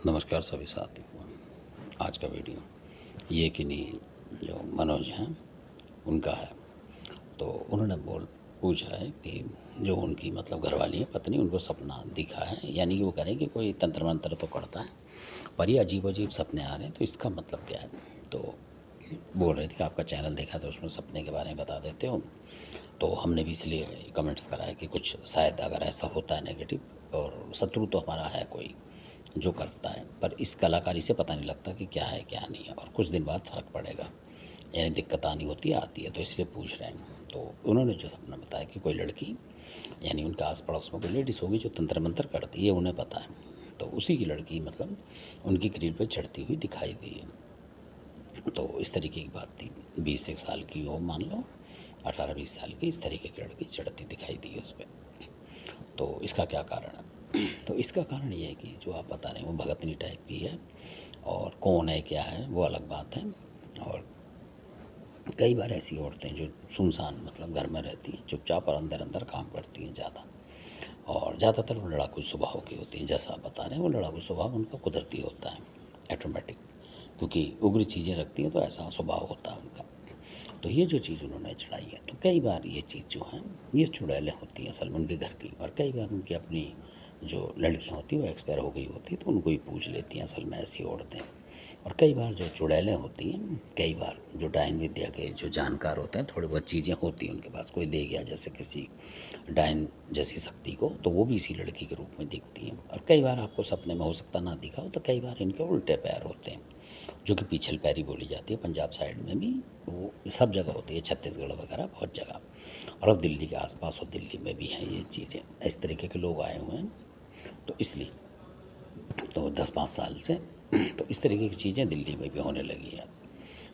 नमस्कार सभी साथियों। आज का वीडियो ये कि नहीं जो मनोज हैं उनका है। तो उन्होंने पूछा है कि जो उनकी मतलब घरवाली है पत्नी, उनको सपना दिखा है, यानी कि वो कह रहे हैं कि कोई तंत्र मंत्र तो करता है पर ये अजीब अजीब सपने आ रहे हैं, तो इसका मतलब क्या है। तो बोल रहे थे कि आपका चैनल देखा तो उसमें सपने के बारे में बता देते हो। तो हमने भी इसलिए कमेंट्स करा है कि कुछ शायद अगर ऐसा होता है नेगेटिव, और शत्रु तो हमारा है कोई जो करता है, पर इस कलाकारी से पता नहीं लगता कि क्या है क्या नहीं है, और कुछ दिन बाद फ़र्क पड़ेगा, यानी दिक्कत आनी होती है, आती है, तो इसलिए पूछ रहे हैं। तो उन्होंने जो सपना बताया कि कोई लड़की, यानी उनके आस पड़ोस में कोई लेडीज़ होगी जो तंत्र मंत्र करती है, उन्हें पता है। तो उसी की लड़की मतलब उनकी ग्रिल पर चढ़ती हुई दिखाई दी है। तो इस तरीके की बात थी। 20 एक साल की हो, मान लो 18-20 साल की, इस तरीके की लड़की चढ़ती दिखाई दी है उस पर। तो इसका क्या कारण है? तो इसका कारण ये है कि जो आप बता रहे हैं वो भगतनी टाइप की है, और कौन है क्या है वो अलग बात है। और कई बार ऐसी औरतें जो सुनसान मतलब घर में रहती हैं, चुपचाप और अंदर अंदर काम करती हैं ज़्यादा, और ज़्यादातर वो लड़ाकू स्वभाव की होती हैं। जैसा आप बता रहे हैं वो लड़ाकू स्वभाव उनका कुदरती होता है, ऑटोमेटिक, क्योंकि उग्र चीज़ें रखती हैं तो ऐसा स्वभाव होता है उनका। तो ये जो चीज़ उन्होंने चढ़ाई है, तो कई बार ये चीज़ जो है ये चुड़ैलें होती हैं असल में उनके घर की, और कई बार उनकी अपनी जो लड़कियां होती हैं वो एक्सपायर हो गई होती है, तो उनको ही पूछ लेती हैं असल में ऐसी औरतें। और कई बार जो चुड़ैलें होती हैं, कई बार जो डायन विद्या के जो जानकार होते हैं, थोड़ी बहुत चीज़ें होती हैं उनके पास, कोई दे गया जैसे किसी डायन जैसी शक्ति को, तो वो भी इसी लड़की के रूप में दिखती हैं। और कई बार आपको सपने में हो सकता ना दिखा हो, तो कई बार इनके उल्टे पैर होते हैं, जो कि पिछल पैरी बोली जाती है पंजाब साइड में भी, वो सब जगह होती है, छत्तीसगढ़ वगैरह बहुत जगह, और अब दिल्ली के आसपास और दिल्ली में भी हैं ये चीज़ें। इस तरीके के लोग आए हुए हैं, तो इसलिए तो 10-5 साल से तो इस तरीके की चीज़ें दिल्ली में भी होने लगी हैं।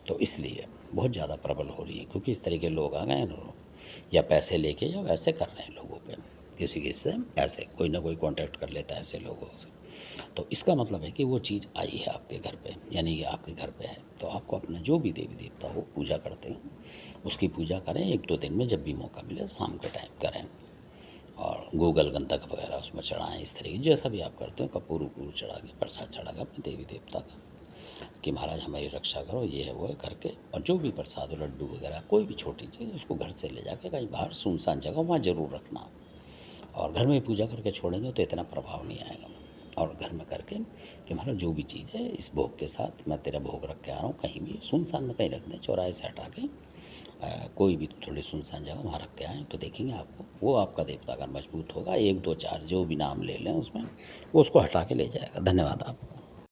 तो इसलिए बहुत ज़्यादा प्रबल हो रही है, क्योंकि इस तरह के लोग आ गए हैं ना, या पैसे लेके या वैसे कर रहे हैं लोगों पे, किसी किसी से ऐसे कोई ना कोई कांटेक्ट कर लेता है ऐसे लोगों से। तो इसका मतलब है कि वो चीज़ आई है आपके घर पे, यानी कि आपके घर पे है, तो आपको अपना जो भी देवी देवता हो पूजा करते हैं उसकी पूजा करें 1-2 दिन में, जब भी मौका मिले शाम के टाइम करें, और गूगल गंधक वगैरह उसमें चढ़ाएं, इस तरीके जैसा भी आप करते हो, कपूर वपूर चढ़ा के प्रसाद चढ़ा के अपने देवी देवता का, कि महाराज हमारी रक्षा करो, ये है वो है करके, और जो भी प्रसाद हो, लड्डू वगैरह कोई भी छोटी चीज़, उसको घर से ले जाके कहीं बाहर सुनसान जगह वहाँ ज़रूर रखना, और घर में पूजा करके छोड़ेंगे तो इतना प्रभाव नहीं आएगा। और घर में करके कि महाराज जो भी चीज़ है इस भोग के साथ मैं तेरा भोग रख के आ रहा हूँ, कहीं भी सुनसान में कहीं रख दें, चौराहे से हटा के कोई भी थोड़ी सुनसान जगह वहाँ रख के आएँ, तो देखेंगे आपको वो आपका देवता अगर मजबूत होगा, 1 2 4 जो भी नाम ले लें उसमें, वो उसको हटा के ले जाएगा। धन्यवाद आप।